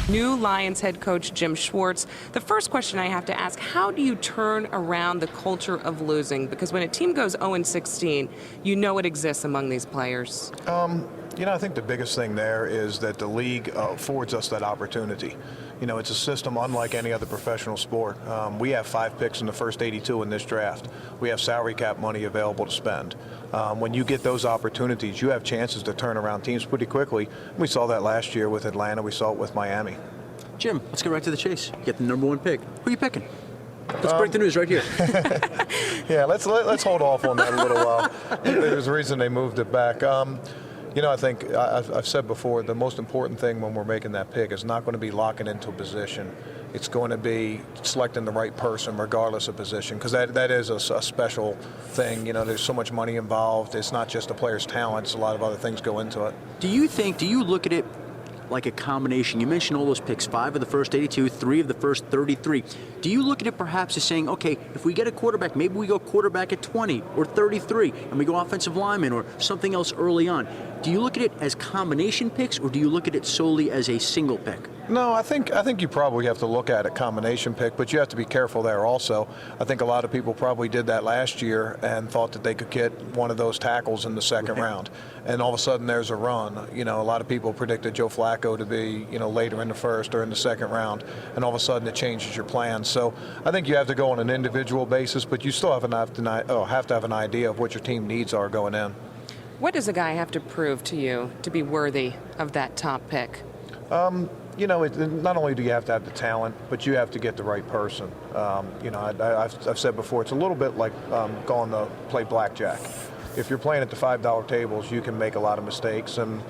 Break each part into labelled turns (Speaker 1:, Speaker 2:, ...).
Speaker 1: New Lions head coach Jim Schwartz. The first question I have to ask, how do you turn around the culture of losing? Because when a team goes 0-16, you know it exists among these players.
Speaker 2: I think the biggest thing there is that the league affords us that opportunity. It's a system unlike any other professional sport. We have 5 picks in the first 82 in this draft. We have salary cap money available to spend. When you get those opportunities, you have chances to turn around teams pretty quickly. We saw that last year with Atlanta. We saw it with Miami.
Speaker 3: Jim, let's get right to the chase. You get the number 1 pick. Who are you picking? Let's break the news right here.
Speaker 2: Yeah, let's hold off on that a little while. There's a reason they moved it back. I think I've said before, the most important thing when we're making that pick is not going to be locking into a position. It's going to be selecting the right person regardless of position, because that is a special thing. There's so much money involved. It's not just the player's talent. It's a lot of other things go into it.
Speaker 3: Do you look at it like a combination? You mentioned all those picks, 5 of the first 82, 3 of the first 33. Do you look at it perhaps as saying, okay, if we get a quarterback, maybe we go quarterback at 20 or 33, and we go offensive lineman or something else early on? Do you look at it as combination picks, or do you look at it solely as a single pick?
Speaker 2: No, I think you probably have to look at a combination pick, but you have to be careful there also. I think a lot of people probably did that last year and thought that they could get one of those tackles in the second round, and all of a sudden there's a run. A lot of people predicted Joe Flacco to be, later in the first or in the second round, and all of a sudden it changes your plans. So I think you have to go on an individual basis, but you still have to have an idea of what your team needs are going in.
Speaker 1: What does a guy have to prove to you to be worthy of that top pick?
Speaker 2: Not only do you have to have the talent, but you have to get the right person. I've said before, it's a little bit like going to play blackjack. If you're playing at the $5 tables, you can make a lot of mistakes and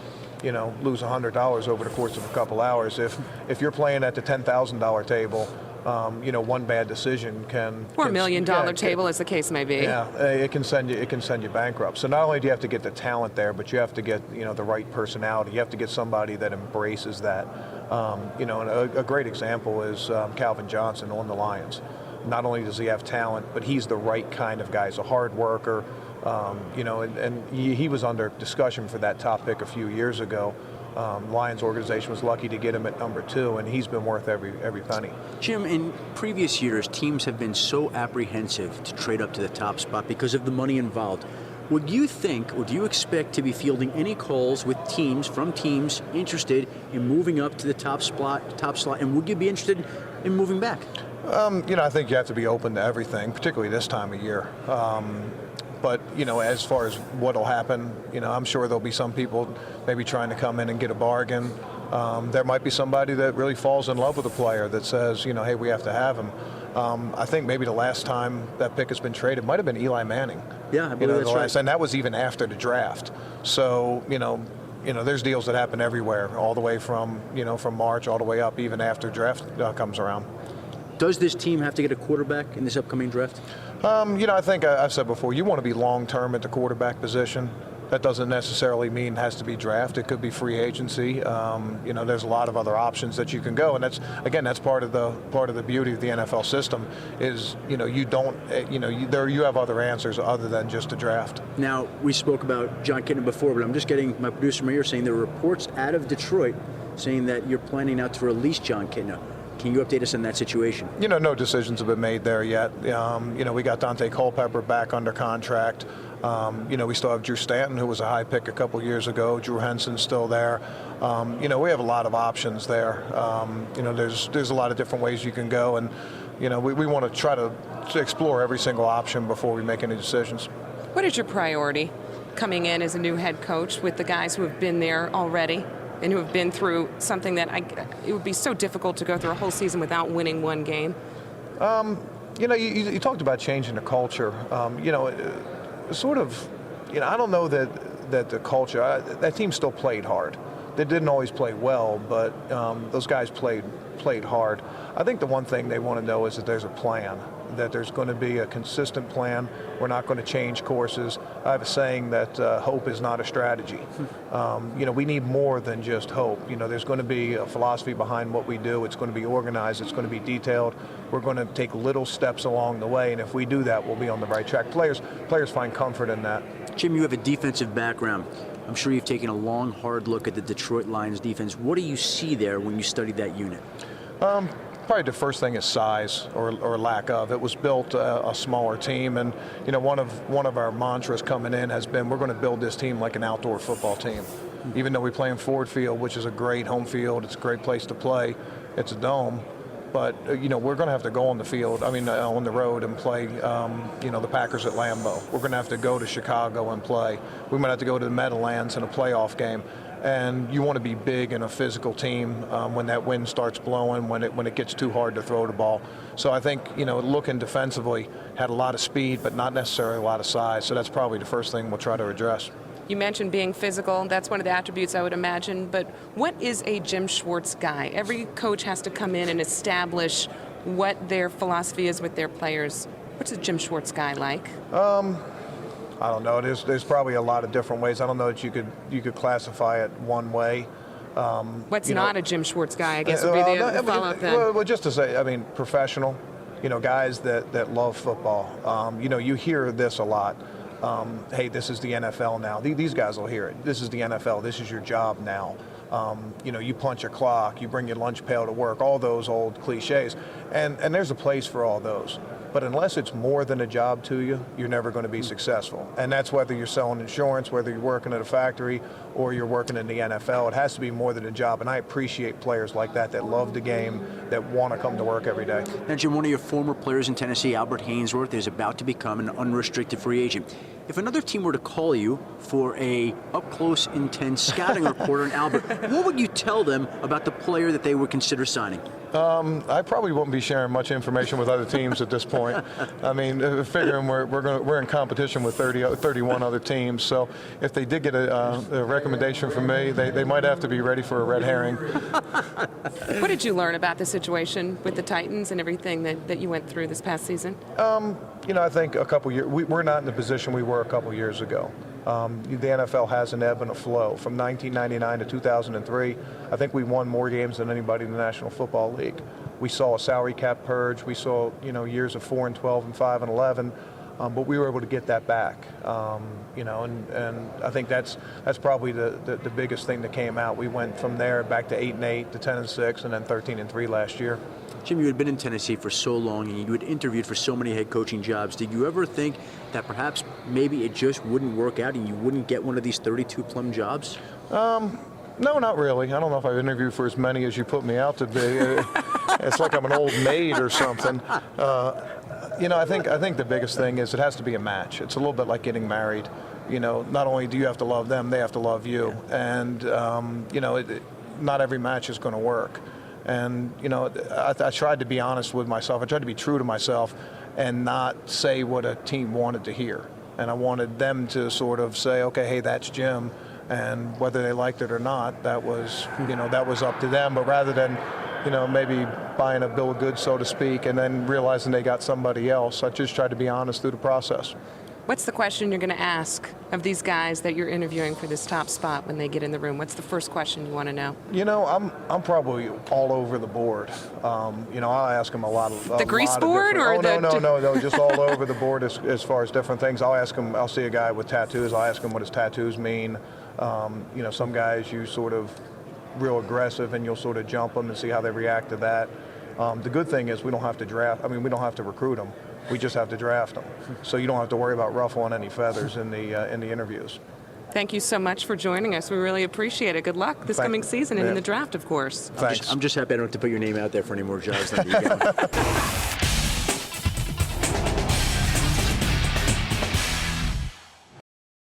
Speaker 2: lose $100 over the course of a couple hours. If you're playing at the $10,000 table, one bad decision can
Speaker 1: or $1 million table, as the case may be.
Speaker 2: Yeah, it can send you bankrupt. So not only do you have to get the talent there, but you have to get the right personality. You have to get somebody that embraces that. And a great example is Calvin Johnson on the Lions. Not only does he have talent, but he's the right kind of guy. He's a hard worker. And he was under discussion for that top pick a few years ago. Lions organization was lucky to get him at number 2, and he's been worth every penny.
Speaker 3: Jim, in previous years, teams have been so apprehensive to trade up to the top spot because of the money involved. Would you think, or do you expect to be fielding any calls with teams interested in moving up to the top slot, and would you be interested in moving back?
Speaker 2: I think you have to be open to everything, particularly this time of year. But, as far as what will happen, I'm sure there'll be some people maybe trying to come in and get a bargain. There might be somebody that really falls in love with a player that says, hey, we have to have him. I think maybe the last time that pick has been traded might have been Eli Manning.
Speaker 3: Yeah, I believe that's right.
Speaker 2: And that was even after the draft. So, there's deals that happen everywhere, all the way from March all the way up, even after draft comes around.
Speaker 3: Does this team have to get a quarterback in this upcoming draft?
Speaker 2: I think I've said before, you want to be long-term at the quarterback position. That doesn't necessarily mean it has to be draft. It could be free agency. There's a lot of other options that you can go, and that's part of the beauty of the NFL system is you have other answers other than just a draft.
Speaker 3: Now, we spoke about John Kitna before, but I'm just getting my producer Mayor saying there are reports out of Detroit saying that you're planning now to release John Kitna. Can you update us on that situation?
Speaker 2: No decisions have been made there yet. We got Dante Culpepper back under contract. We still have Drew Stanton, who was a high pick a couple years ago. Drew Henson's still there. We have a lot of options there. There's a lot of different ways you can go, and we want to try to explore every single option before we make any decisions.
Speaker 1: What is your priority coming in as a new head coach with the guys who have been there already and who have been through something that it would be so difficult to go through a whole season without winning one game?
Speaker 2: You talked about changing the culture. I don't know that the culture, that team still played hard. They didn't always play well, but those guys played hard. I think the one thing they want to know is that there's a plan, that there's going to be a consistent plan. We're not going to change courses. I have a saying that hope is not a strategy. We need more than just hope. There's going to be a philosophy behind what we do. It's going to be organized. It's going to be detailed. We're going to take little steps along the way, and if we do that, we'll be on the right track. Players find comfort in that.
Speaker 3: Jim, you have a defensive background. I'm sure you've taken a long, hard look at the Detroit Lions defense. What do you see there when you study that unit?
Speaker 2: Probably the first thing is size or lack of. It was built a smaller team, and one of our mantras coming in has been we're going to build this team like an outdoor football team. Even though we play in Ford Field, which is a great home field, it's a great place to play. It's a dome, but we're going to have to go on the field. On the road and play. The Packers at Lambeau. We're going to have to go to Chicago and play. We might have to go to the Meadowlands in a playoff game. And you want to be big in a physical team when that wind starts blowing, when it gets too hard to throw the ball. So I think, looking defensively, had a lot of speed, but not necessarily a lot of size. So that's probably the first thing we'll try to address.
Speaker 1: You mentioned being physical. That's one of the attributes I would imagine. But what is a Jim Schwartz guy? Every coach has to come in and establish what their philosophy is with their players. What's a Jim Schwartz guy like?
Speaker 2: I don't know. There's probably a lot of different ways. I don't know that you could classify it one way.
Speaker 1: What's not a Jim Schwartz guy, I guess, would be the follow-up then.
Speaker 2: Well, just to say, professional, guys that love football. You hear this a lot. Hey, this is the NFL now. These guys will hear it. This is the NFL. This is your job now. You punch a clock, you bring your lunch pail to work, all those old cliches. And there's a place for all those. But unless it's more than a job to you, you're never going to be successful. And that's whether you're selling insurance, whether you're working at a factory, or you're working in the NFL. It has to be more than a job. And I appreciate players like that love the game, that want to come to work every day.
Speaker 3: Now, Jim, one of your former players in Tennessee, Albert Haynesworth, is about to become an unrestricted free agent. If another team were to call you for a up-close, intense scouting report on Albert, what would you tell them about the player that they would consider signing?
Speaker 2: I probably won't be sharing much information with other teams at this point. Figuring we're in competition with 31 other teams. So if they did get a recommendation from me, they might have to be ready for a red herring.
Speaker 1: What did you learn about the situation with the Titans and everything that you went through this past season?
Speaker 2: I think a couple years, we're not in the position we were a couple years ago. The NFL has an ebb and a flow. From 1999 to 2003, I think we won more games than anybody in the National Football League. We saw a salary cap purge. We saw, years of 4-12 and 5-11, but we were able to get that back. And I think that's probably the biggest thing that came out. We went from there back to 8-8 to 10-6, and then 13-3 last year.
Speaker 3: Jim, you had been in Tennessee for so long and you had interviewed for so many head coaching jobs. Did you ever think that perhaps maybe it just wouldn't work out and you wouldn't get one of these 32 plum jobs?
Speaker 2: No, not really. I don't know if I've interviewed for as many as you put me out to be. It's like I'm an old maid or something. I think the biggest thing is it has to be a match. It's a little bit like getting married. Not only do you have to love them, they have to love you. And, not every match is going to work. And, I tried to be honest with myself. I tried to be true to myself and not say what a team wanted to hear. And I wanted them to sort of say, okay, hey, that's Jim. And whether they liked it or not, that was up to them. But rather than, maybe buying a bill of goods, so to speak, and then realizing they got somebody else, I just tried to be honest through the process.
Speaker 1: What's the question you're going to ask of these guys that you're interviewing for this top spot when they get in the room? What's the first question you want to know?
Speaker 2: I'm probably all over the board. I'll ask them a lot of
Speaker 1: the grease board or the
Speaker 2: no, just all over the board as far as different things. I'll see a guy with tattoos. I'll ask him what his tattoos mean. Some guys you sort of real aggressive and you'll sort of jump them and see how they react to that. The good thing is we don't have to draft. We don't have to recruit them. We just have to draft them. So you don't have to worry about ruffling any feathers in the interviews.
Speaker 1: Thank you so much for joining us. We really appreciate it. Good luck this coming season and in the draft, of course.
Speaker 2: Thanks.
Speaker 3: I'm just happy I don't have to put your name out there for any more jobs than you get.